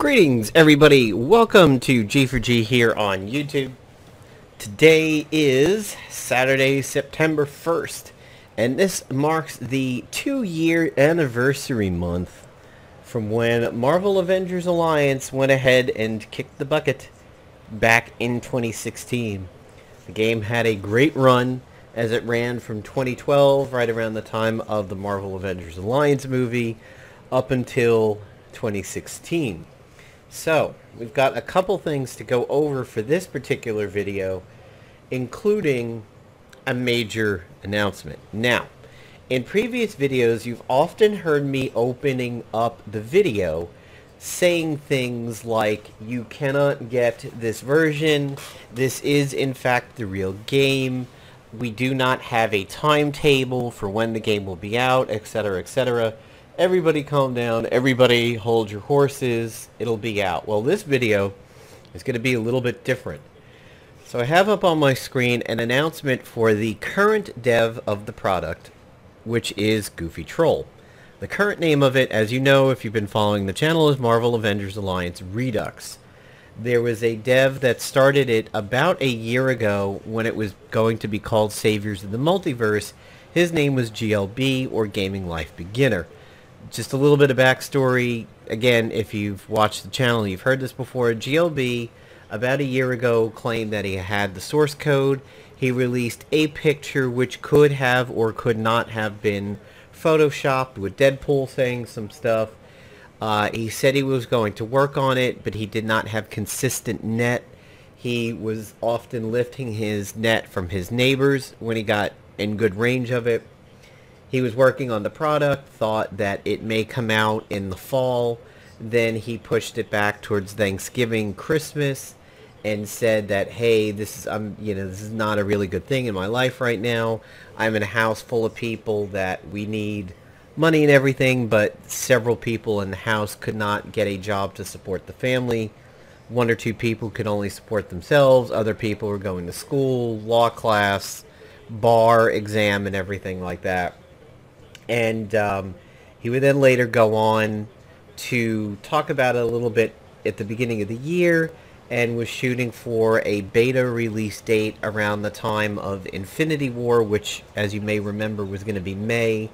Greetings everybody, welcome to G4G here on YouTube. Today is Saturday, September 1st, and this marks the 2-year anniversary month from when Marvel Avengers Alliance went ahead and kicked the bucket back in 2016. The game had a great run as it ran from 2012, right around the time of the Marvel Avengers Alliance movie, up until 2016. So, we've got a couple things to go over for this particular video, including a major announcement. Now, in previous videos, you've often heard me opening up the video saying things like, you cannot get this version, this is in fact the real game, we do not have a timetable for when the game will be out, etc., etc. Everybody calm down, everybody hold your horses, it'll be out. Well, this video is going to be a little bit different. So I have up on my screen an announcement for the current dev of the product, which is Goofy Troll. The current name of it, as you know if you've been following the channel, is Marvel Avengers Alliance Redux. There was a dev that started it about a year ago when it was going to be called Saviors of the Multiverse. His name was GLB, or Gaming Life Beginner. Just a little bit of backstory. Again, if you've watched the channel, you've heard this before. GLB, about a year ago, claimed that he had the source code. He released a picture which could have or could not have been photoshopped, with Deadpool saying some stuff. He said he was going to work on it, but he did not have consistent net. He was often lifting his net from his neighbors when he got in good range of it. He was working on the product, thought that it may come out in the fall. Then he pushed it back towards Thanksgiving, Christmas, and said that, hey, this is not a really good thing in my life right now. I'm in a house full of people that we need money and everything, but several people in the house could not get a job to support the family. 1 or 2 people could only support themselves. Other people were going to school, law class, bar, exam, and everything like that. And he would then later go on to talk about it a little bit at the beginning of the year, and was shooting for a beta release date around the time of Infinity War, which, as you may remember, was going to be May.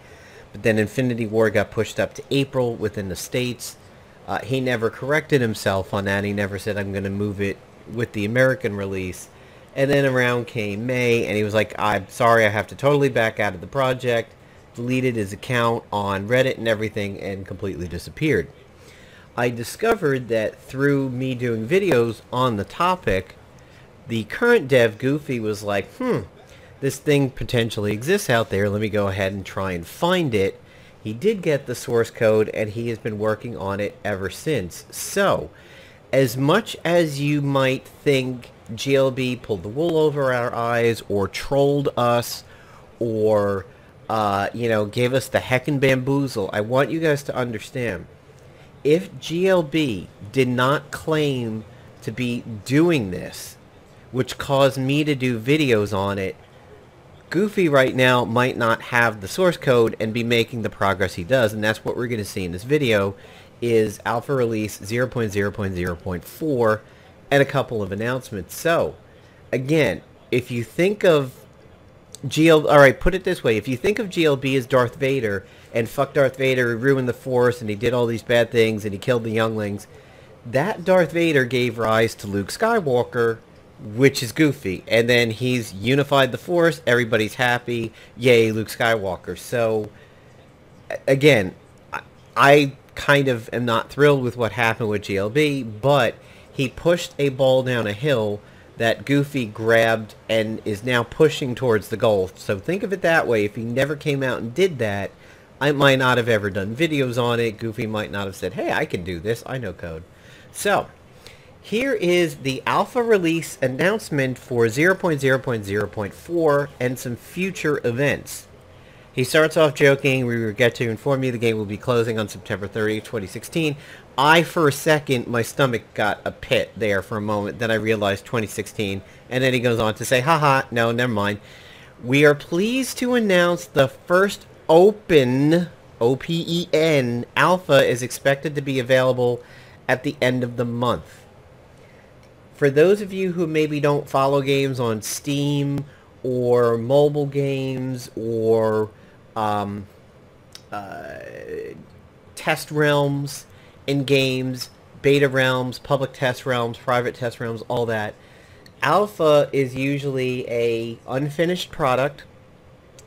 But then Infinity War got pushed up to April within the States. He never corrected himself on that. He never said, I'm going to move it with the American release. And then around came May, and he was like, I'm sorry, I have to totally back out of the project. Deleted his account on Reddit and everything, and completely disappeared. I discovered that through me doing videos on the topic, the current dev Goofy was like, this thing potentially exists out there, let me go ahead and try and find it. He did get the source code, and he has been working on it ever since. So, as much as you might think GLB pulled the wool over our eyes, or trolled us, or gave us the heckin' bamboozle, I want you guys to understand, if GLB did not claim to be doing this, which caused me to do videos on it, Goofy right now might not have the source code and be making the progress he does, and that's what we're going to see in this video, is alpha release 0.0.0.4 and a couple of announcements. So, again, if you think of alright, put it this way, if you think of GLB as Darth Vader, and fuck Darth Vader, he ruined the Force, and he did all these bad things, and he killed the younglings, that Darth Vader gave rise to Luke Skywalker, which is Goofy, and then he's unified the Force, everybody's happy, yay, Luke Skywalker. So, again, I kind of am not thrilled with what happened with GLB, but he pushed a ball down a hill that Goofy grabbed and is now pushing towards the goal. So think of it that way. If he never came out and did that, I might not have ever done videos on it. Goofy might not have said, hey, I can do this, I know code. So, here is the alpha release announcement for 0.0.0.4 and some future events. He starts off joking, we regret to inform you the game will be closing on September 30th, 2016. For a second, my stomach got a pit there for a moment. Then I realized 2016. And then he goes on to say, haha, no, never mind. We are pleased to announce the first open, OPEN, alpha is expected to be available at the end of the month. For those of you who maybe don't follow games on Steam or mobile games or test realms in games, beta realms, public test realms, private test realms, all that, alpha is usually a unfinished product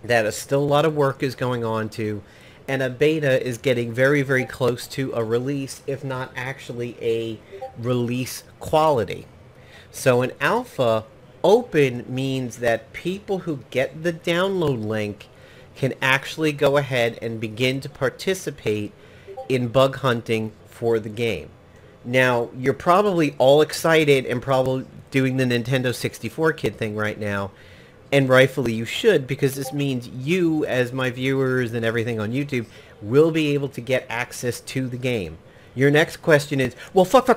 that still a lot of work is going on to, and a beta is getting very, very close to a release, if not actually a release quality. So an alpha open means that people who get the download link can actually go ahead and begin to participate in bug hunting for the game. Now, you're probably all excited and probably doing the Nintendo 64 kid thing right now, and rightfully you should, because this means you, as my viewers and everything on YouTube, will be able to get access to the game. Your next question is, well, fuck,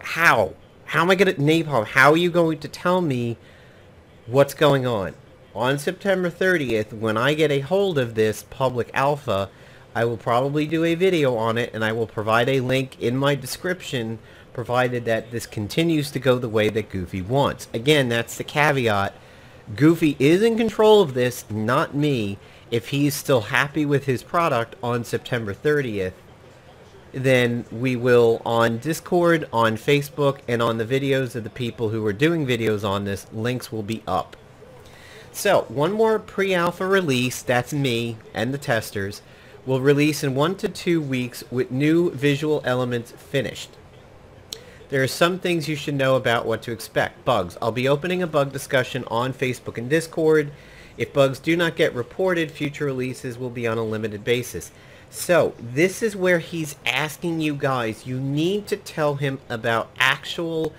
how? How am I going to napalm? How are you going to tell me what's going on? On September 30th, when I get a hold of this public alpha, I will probably do a video on it, and I will provide a link in my description, provided that this continues to go the way that Goofy wants. Again, that's the caveat. Goofy is in control of this, not me. If he's still happy with his product on September 30th, then we will, on Discord, on Facebook, and on the videos of the people who are doing videos on this, links will be up. So, one more pre-alpha release, that's me and the testers, will release in 1 to 2 weeks with new visual elements finished. There are some things you should know about what to expect. Bugs. I'll be opening a bug discussion on Facebook and Discord. If bugs do not get reported, future releases will be on a limited basis. So, this is where he's asking you guys, you need to tell him about actual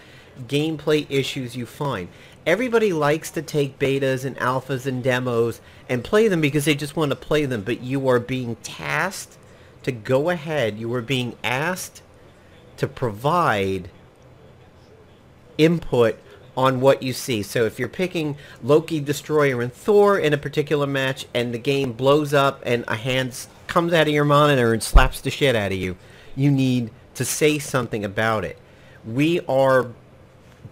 gameplay issues you find. Everybody likes to take betas and alphas and demos and play them because they just want to play them, but you are being tasked to go ahead, you are being asked to provide input on what you see. So if you're picking Loki, Destroyer, and Thor in a particular match and the game blows up and a hand comes out of your monitor and slaps the shit out of you, you need to say something about it. We are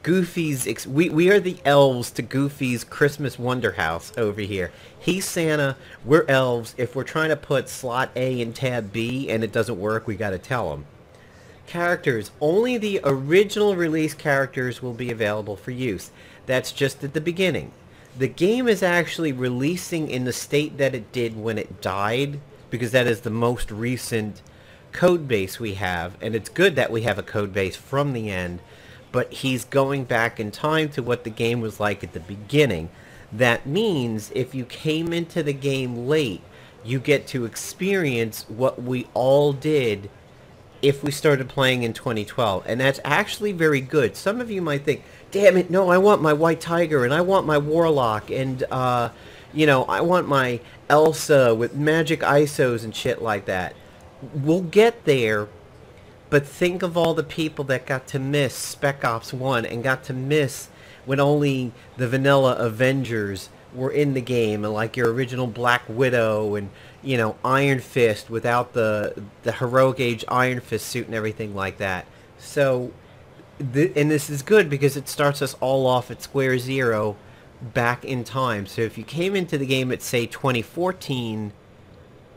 Goofy's, we are the elves to Goofy's Christmas Wonder House over here. He's Santa, we're elves. If we're trying to put slot A in tab B and it doesn't work, we gotta tell them. Characters. Only the original release characters will be available for use. That's just at the beginning. The game is actually releasing in the state that it did when it died, because that is the most recent code base we have, and it's good that we have a code base from the end, but he's going back in time to what the game was like at the beginning. That means if you came into the game late, you get to experience what we all did if we started playing in 2012, and that's actually very good. Some of you might think, damn it, no, I want my White Tiger, and I want my Warlock, and, you know, I want my Elsa with magic ISOs and shit like that. We'll get there, but think of all the people that got to miss Spec Ops 1 and got to miss when only the vanilla Avengers were in the game, and like your original Black Widow and, you know, Iron Fist without the heroic age Iron Fist suit and everything like that. So, and this is good because it starts us all off at square zero back in time. So if you came into the game at, say, 2014,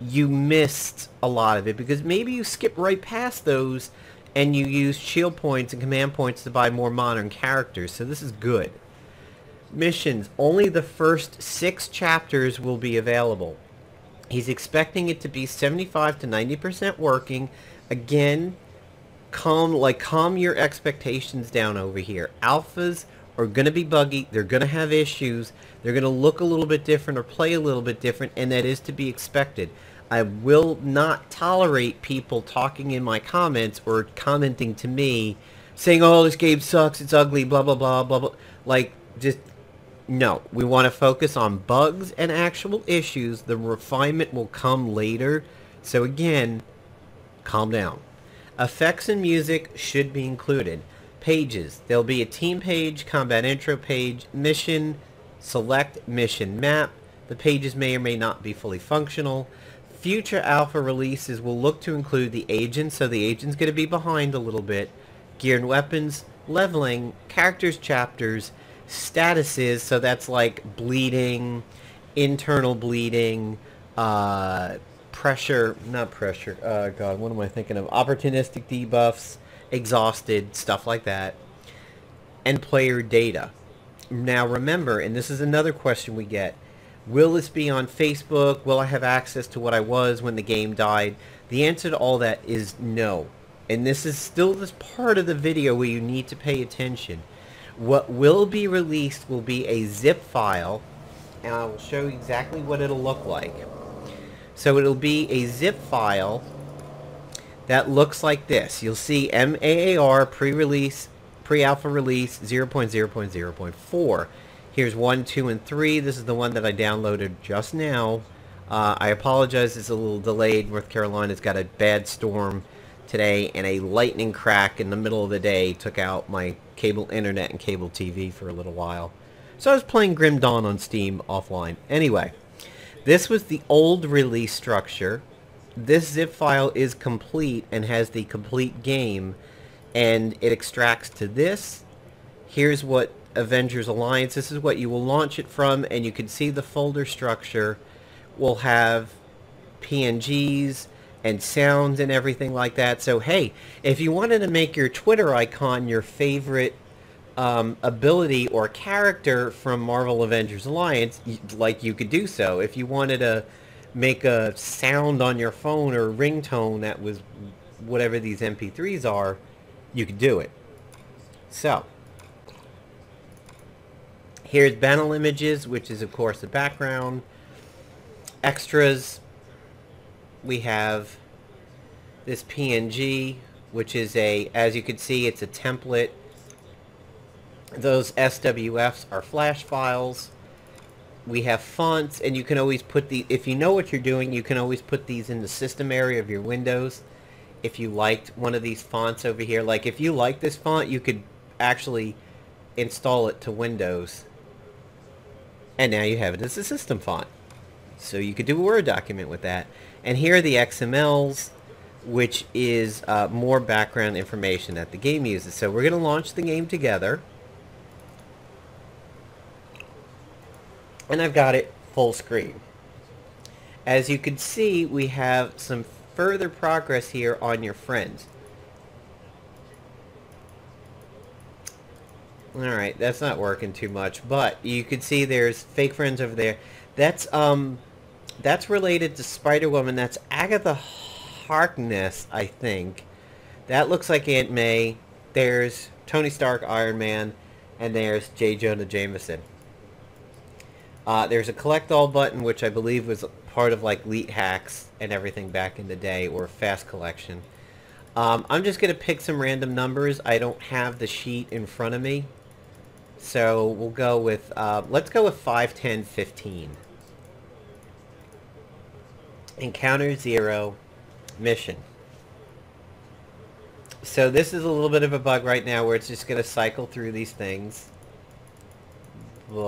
you missed a lot of it because maybe you skipped right past those and you used shield points and command points to buy more modern characters. So this is good. Missions. Only the first 6 chapters will be available. He's expecting it to be 75 to 90% working. Again, calm your expectations down over here. Alphas are going to be buggy. They're going to have issues. They're going to look a little bit different or play a little bit different, and that is to be expected. I will not tolerate people talking in my comments or commenting to me saying, oh, this game sucks, it's ugly, blah, blah, blah, blah, blah. Like, just, no. We want to focus on bugs and actual issues. The refinement will come later. So again, calm down. Effects and music should be included. Pages. There'll be a team page, combat intro page, mission, select mission map. The pages may or may not be fully functional. Future alpha releases will look to include the agent, so the agent's going to be behind a little bit, gear and weapons, leveling, characters chapters, statuses, so that's like bleeding, internal bleeding, pressure, not pressure, god, what am I thinking of? Opportunistic debuffs, exhausted, stuff like that, and player data. Now remember, and this is another question we get, will this be on Facebook? Will I have access to what I was when the game died? The answer to all that is no. And this is still this part of the video where you need to pay attention. What will be released will be a zip file, and I will show you exactly what it'll look like. So it'll be a zip file that looks like this. You'll see MAAR pre-release, pre-alpha release 0.0.0.4. Here's 1, 2, and 3. This is the one that I downloaded just now. I apologize, it's a little delayed. North Carolina's got a bad storm today, and a lightning crack in the middle of the day took out my cable internet and cable TV for a little while. So I was playing Grim Dawn on Steam offline. Anyway, this was the old release structure. This zip file is complete and has the complete game, and it extracts to this. Here's what Avengers Alliance, this is what you will launch it from, and you can see the folder structure will have PNGs and sounds and everything like that. So hey, if you wanted to make your Twitter icon your favorite ability or character from Marvel Avengers Alliance, you could do so. If you wanted to make a sound on your phone or ringtone that was whatever these MP3s are, you could do it. So here's panel images, which is of course the background. Extras, we have this PNG, which is a, as you can see, it's a template. Those SWFs are flash files. We have fonts, and you can always put the, if you know what you're doing, you can always put these in the system area of your Windows. If you liked one of these fonts over here, like if you like this font, you could actually install it to Windows. And now you have it as a system font. So you could do a Word document with that. And here are the XMLs, which is more background information that the game uses. So we're going to launch the game together. And I've got it full screen. As you can see, we have some further progress here on your friends. Alright, that's not working too much, but you can see there's fake friends over there. That's related to Spider-Woman. That's Agatha Harkness, I think. That looks like Aunt May. There's Tony Stark, Iron Man, and there's J. Jonah Jameson. There's a collect all button, which I believe was part of like Elite Hacks and everything back in the day, or Fast Collection. I'm just going to pick some random numbers. I don't have the sheet in front of me. So we'll go with, let's go with 5, 10, 15. Encounter 0, mission. So this is a little bit of a bug right now where it's just going to cycle through these things. But...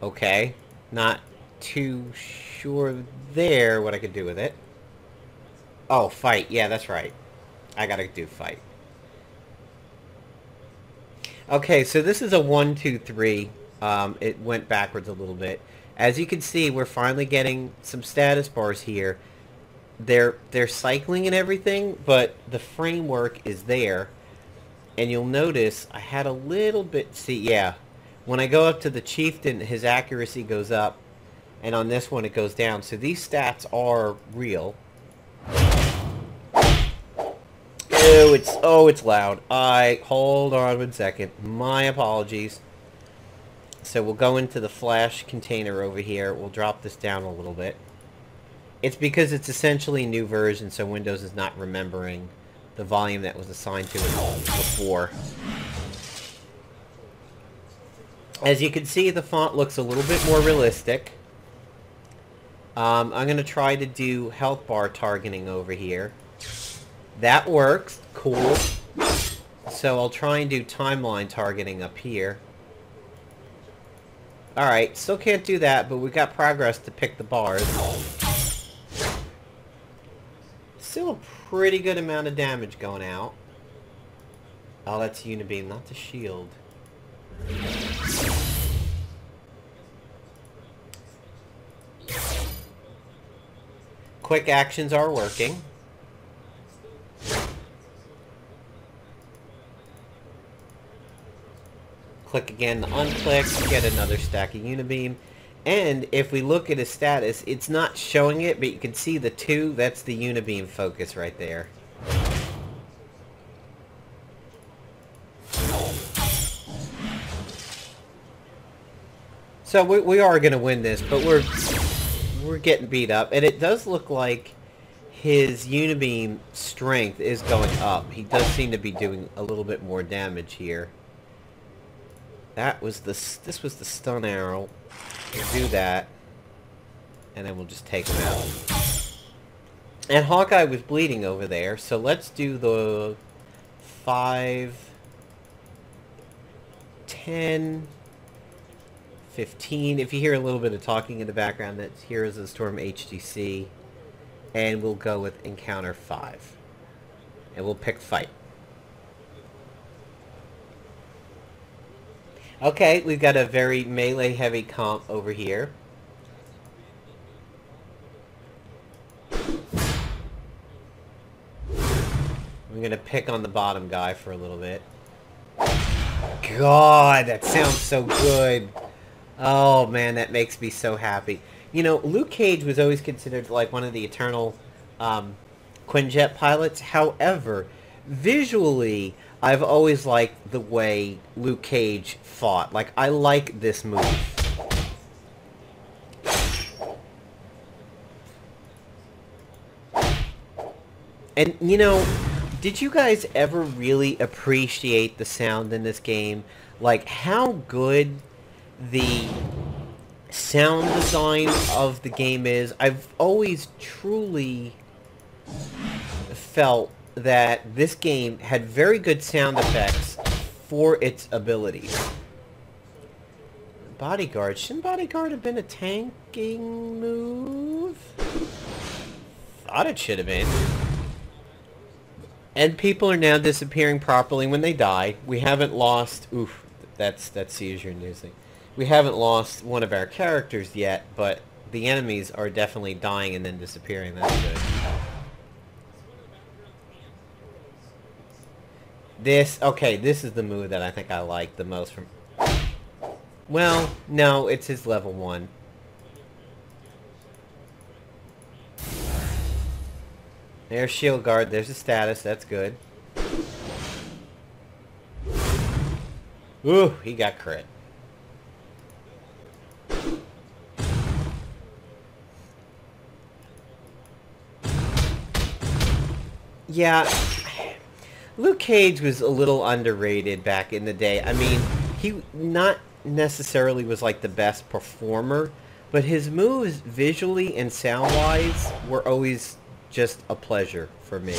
Okay. Not too sure there what I could do with it. Oh, fight. Yeah, that's right. I gotta do fight. Okay, so this is a 1, 2, 3. It went backwards a little bit. As you can see, we're finally getting some status bars here. They're cycling and everything, but the framework is there. And you'll notice I had a little bit... See, yeah. When I go up to the Chieftain, his accuracy goes up. And on this one, it goes down. So these stats are real. Oh, it's loud. Hold on 1 second. My apologies. So we'll go into the flash container over here. We'll drop this down a little bit. It's because it's essentially a new version, so Windows is not remembering the volume that was assigned to it before. As you can see, the font looks a little bit more realistic. I'm going to try to do health bar targeting over here. That works. Cool. So I'll try and do timeline targeting up here. Alright, still can't do that, but we got progress to pick the bars. Still a pretty good amount of damage going out. Oh, that's Unibeam, not the shield. Quick actions are working. Click again to unclick, get another stack of Unibeam. And if we look at his status, it's not showing it, but you can see the 2, that's the Unibeam focus right there. So we are going to win this, but we're getting beat up. And it does look like his Unibeam strength is going up. He does seem to be doing a little bit more damage here. This was the stun arrow. We'll do that. And then we'll just take him out. And Hawkeye was bleeding over there, so let's do the 5, 10, 15. If you hear a little bit of talking in the background, that's Heroes of the Storm HDC. And we'll go with Encounter 5. And we'll pick Fight. Okay, we've got a very melee-heavy comp over here. I'm gonna pick on the bottom guy for a little bit. God, that sounds so good. Oh man, that makes me so happy. You know, Luke Cage was always considered like one of the eternal Quinjet pilots. However, visually, I've always liked the way Luke Cage fought. Like, I like this move. And, you know, did you guys ever really appreciate the sound in this game? Like, how good the sound design of the game is? I've always truly felt that this game had very good sound effects for its abilities. Bodyguard. Shouldn't Bodyguard have been a tanking move? Thought it should have been. And people are now disappearing properly when they die. We haven't lost... Oof, that's seizure inducing. We haven't lost one of our characters yet, but the enemies are definitely dying and then disappearing. That's good. Okay, this is the move that I think I like the most from... Well, no, it's his level 1. There's shield guard, there's a status, that's good. Ooh, he got crit. Yeah, Luke Cage was a little underrated back in the day. I mean, he not necessarily was like the best performer, but his moves visually and sound-wise were always just a pleasure for me.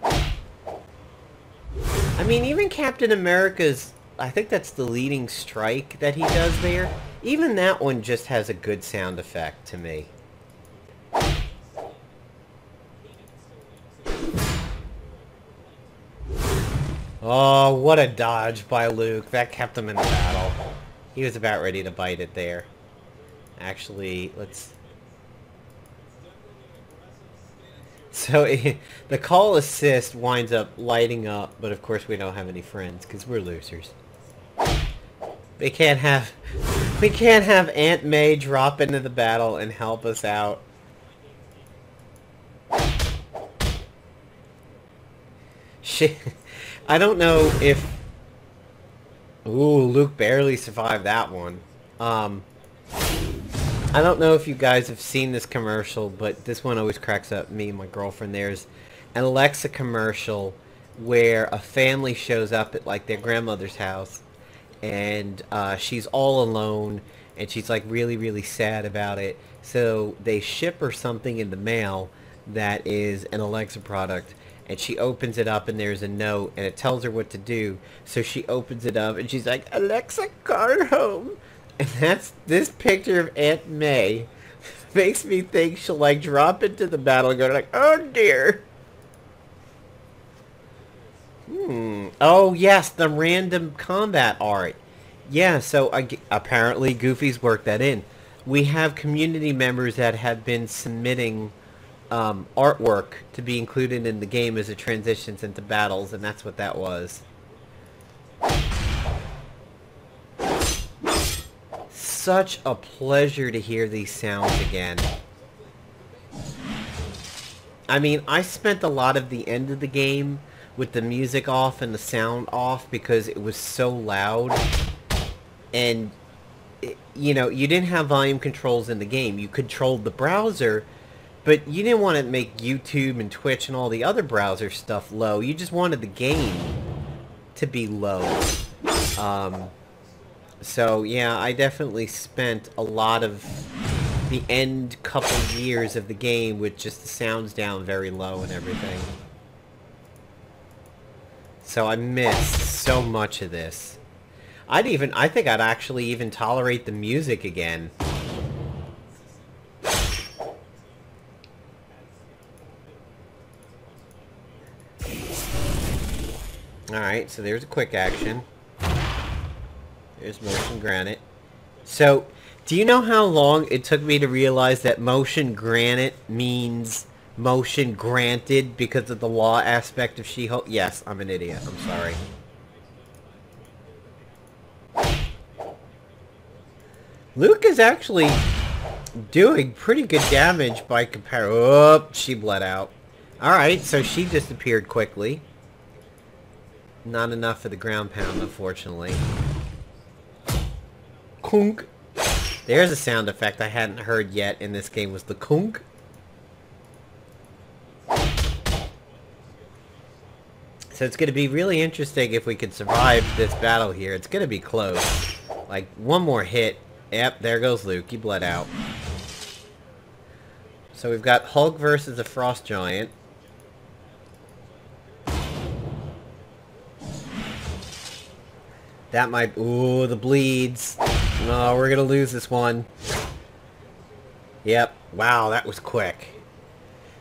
I mean, even Captain America's, I think that's the leading strike that he does there, even that one just has a good sound effect to me. Oh, what a dodge by Luke. That kept him in the battle. He was about ready to bite it there. Actually, let's... So, the call assist winds up lighting up, but of course we don't have any friends, because we're losers. We can't have Aunt May drop into the battle and help us out. I don't know if... Ooh, Luke barely survived that one. I don't know if you guys have seen this commercial, but this one always cracks up me and my girlfriend. There's an Alexa commercial where a family shows up at like their grandmother's house, and she's all alone, and she's like really, really sad about it. So they ship her something in the mail that is an Alexa product, and she opens it up and there's a note and it tells her what to do. So she opens it up and she's like, Alexa, call her home. And that's this picture of Aunt May makes me think she'll like drop into the battle and go like, oh dear. Oh yes, the random combat art. Yeah, so apparently Goofy's worked that in. We have community members that have been submitting artwork to be included in the game as it transitions into battles, and that's what that was. Such a pleasure to hear these sounds again. I mean, I spent a lot of the end of the game with the music off and the sound off because it was so loud. And, you know, you didn't have volume controls in the game. You controlled the browser, but you didn't want to make YouTube and Twitch and all the other browser stuff low. You just wanted the game to be low. So, yeah, I definitely spent a lot of the end couple years of the game with just the sounds down very low and everything. So I missed so much of this. I think I'd actually even tolerate the music again. Alright, so there's a quick action. There's motion granite. So, do you know how long it took me to realize that motion granite means motion granted because of the law aspect of She-Hulk? Yes, I'm an idiot. I'm sorry. Luke is actually doing pretty good damage by comparison. Oh, she bled out. Alright, so she disappeared quickly. Not enough for the ground pound, unfortunately. Kunk. There's a sound effect I hadn't heard yet in this game, was the kunk. So it's going to be really interesting if we can survive this battle here. It's going to be close. Like, one more hit. Yep, there goes Luke. He bled out. So we've got Hulk versus a Frost Giant. That might... Ooh, the bleeds. No, we're going to lose this one. Yep. Wow, that was quick.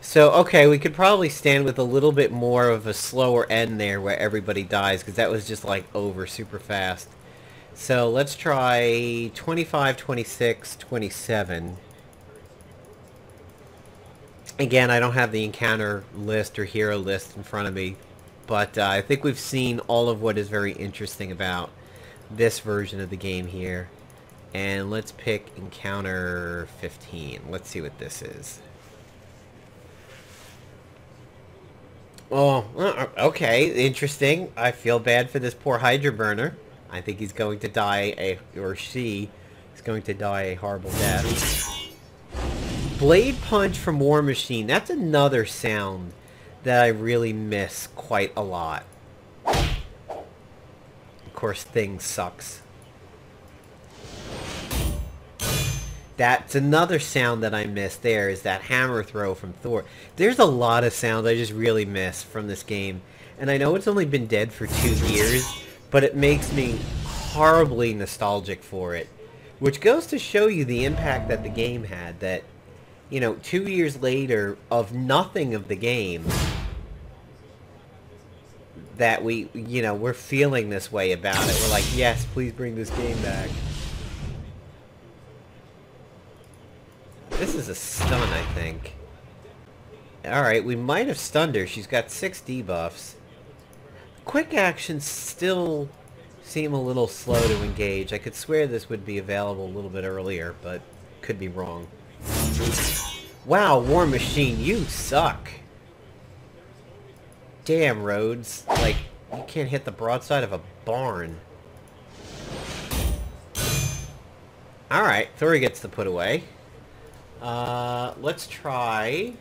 So, okay, we could probably stand with a little bit more of a slower end there where everybody dies, because that was just, like, over super fast. So, let's try 25, 26, 27. Again, I don't have the encounter list or hero list in front of me, but I think we've seen all of what is very interesting about this version of the game here. And let's pick encounter 15. Let's see what this is. Oh, okay, interesting. I feel bad for this poor Hydra burner. I think he's going to die or she is going to die a horrible death. Blade Punch from War Machine. That's another sound that I really miss quite a lot. Of course, Thing sucks. That's another sound that I miss there, is that hammer throw from Thor. There's a lot of sounds I just really miss from this game. And I know it's only been dead for 2 years, but it makes me horribly nostalgic for it. Which goes to show you the impact that the game had, that, you know, 2 years later of nothing of the game, that we, you know, we're feeling this way about it. We're like, yes, please bring this game back. This is a stun, I think. Alright, we might have stunned her. She's got 6 debuffs. Quick actions still seem a little slow to engage. I could swear this would be available a little bit earlier, but could be wrong. Wow, War Machine, you suck. Damn, Rhodes. Like, you can't hit the broadside of a barn. Alright, Thor gets the put away. Let's try...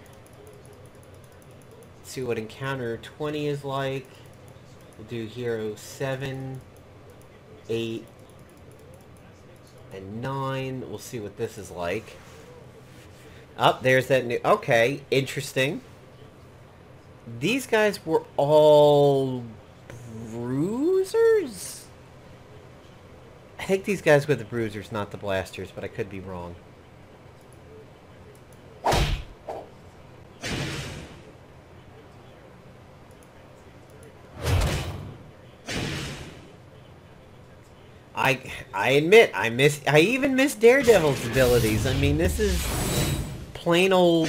Let's see what encounter 20 is like. We'll do hero 7, 8, and 9. We'll see what this is like. Oh, there's that new... Okay, interesting. These guys were all bruisers? I think these guys were the bruisers, not the blasters, but I could be wrong. I admit I even miss Daredevil's abilities. I mean, this is plain old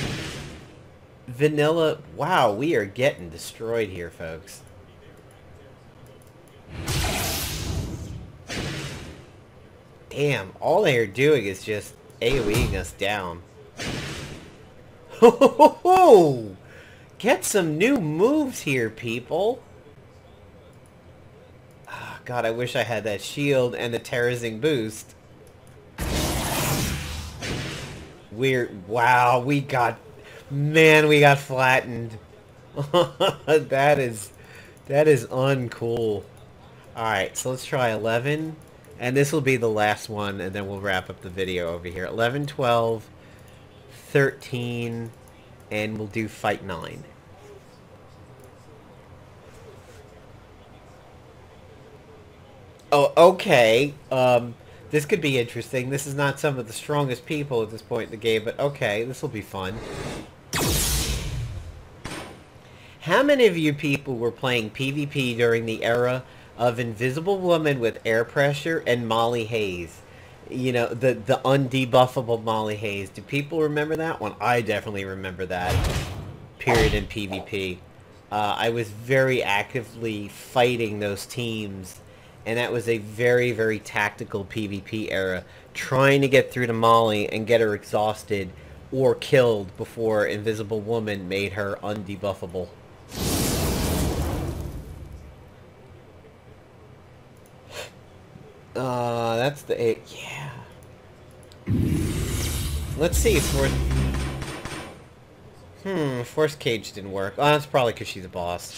vanilla. Wow, we are getting destroyed here, folks. Damn, all they are doing is just AoEing us down. Ho ho ho ho! Get some new moves here, people. Oh, God, I wish I had that shield and the terrorizing boost. Wow, we got flattened. That is uncool. Alright, so let's try 11. And this will be the last one, and then we'll wrap up the video over here. 11, 12, 13, and we'll do fight 9. Oh, okay. This could be interesting. This is not some of the strongest people at this point in the game, but okay, this will be fun. How many of you people were playing PvP during the era of Invisible Woman with air pressure and Molly Hayes? You know, the undebuffable Molly Hayes. Do people remember that one? I definitely remember that period in PvP. I was very actively fighting those teams, and that was a very, very tactical PvP era, trying to get through to Molly and get her exhausted or killed before Invisible Woman made her undebuffable. That's the 8. Yeah. Let's see. Force Cage didn't work. Oh, that's probably because she's a boss.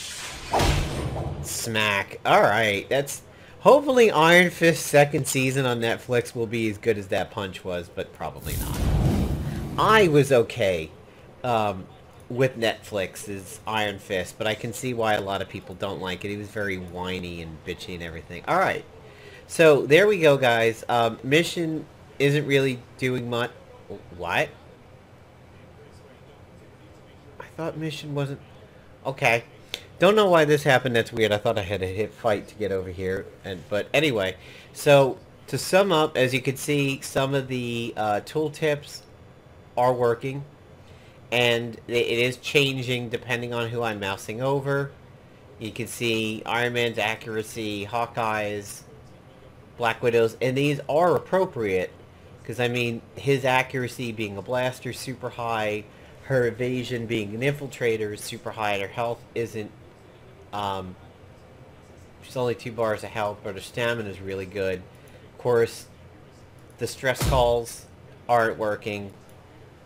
Smack. Alright, that's... Hopefully Iron Fist's second season on Netflix will be as good as that Punch was, but probably not. I was okay with Netflix's Iron Fist, but I can see why a lot of people don't like it. He was very whiny and bitchy and everything. Alright. So, there we go, guys. Mission isn't really doing much. What? I thought mission wasn't... Okay. Don't know why this happened. That's weird. I thought I had to hit fight to get over here. But anyway, so to sum up, as you can see, some of the tooltips are working. And it is changing depending on who I'm mousing over. You can see Iron Man's accuracy, Hawkeye's, Black Widow's, and these are appropriate. Because, I mean, his accuracy being a blaster super high, her evasion being an infiltrator is super high, and her health isn't, she's only 2 bars of health, but her stamina is really good. Of course, the stress calls aren't working,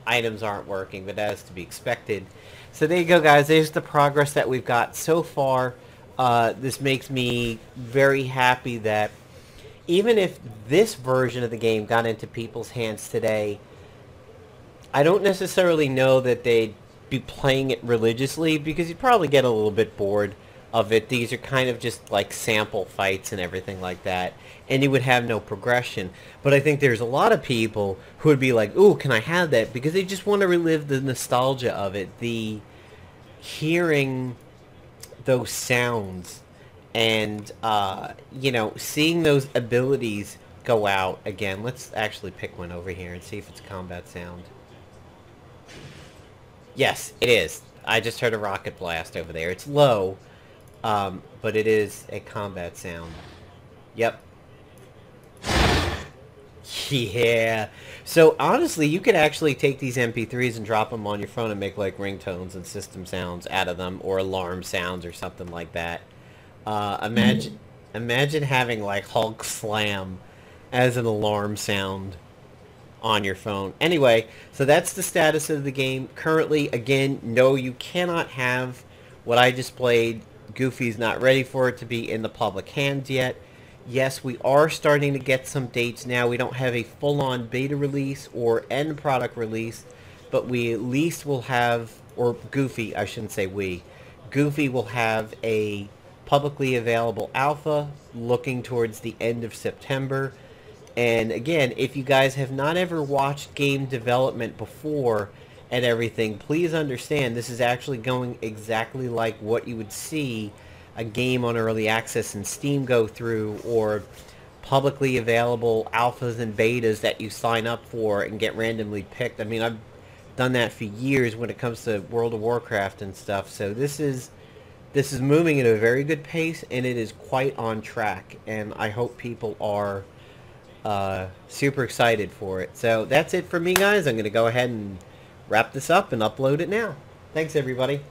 items aren't working, but that is to be expected. So there you go, guys. There's the progress that we've got so far. This makes me very happy that even if this version of the game got into people's hands today, I don't necessarily know that they'd be playing it religiously, because you'd probably get a little bit bored of it. These are kind of just like sample fights and everything like that, and you would have no progression. But I think there's a lot of people who would be like, ooh, can I have that? Because they just want to relive the nostalgia of it, the hearing those sounds, and you know, seeing those abilities go out again. Let's actually pick one over here and see if it's a combat sound. Yes, it is. I just heard a rocket blast over there. It's low, but it is a combat sound. Yep. Yeah. So honestly, you could actually take these MP3s and drop them on your phone and make like ringtones and system sounds out of them, or alarm sounds or something like that. Imagine having like Hulk slam as an alarm sound on your phone. Anyway, so that's the status of the game currently. Again, no, you cannot have what I just played. Goofy's not ready for it to be in the public hands yet. Yes, we are starting to get some dates now. We don't have a full-on beta release or end product release, but we at least will have, or Goofy, I shouldn't say we, Goofy will have a publicly available alpha looking towards the end of September. And again, if you guys have not ever watched game development before and everything, please understand this is actually going exactly like what you would see a game on early access in Steam go through, or publicly available alphas and betas that you sign up for and get randomly picked. I mean, I've done that for years when it comes to World of Warcraft and stuff. So this is moving at a very good pace, and it is quite on track, and I hope people are super excited for it. So that's it for me, guys. I'm going to go ahead and wrap this up and upload it now. Thanks, everybody.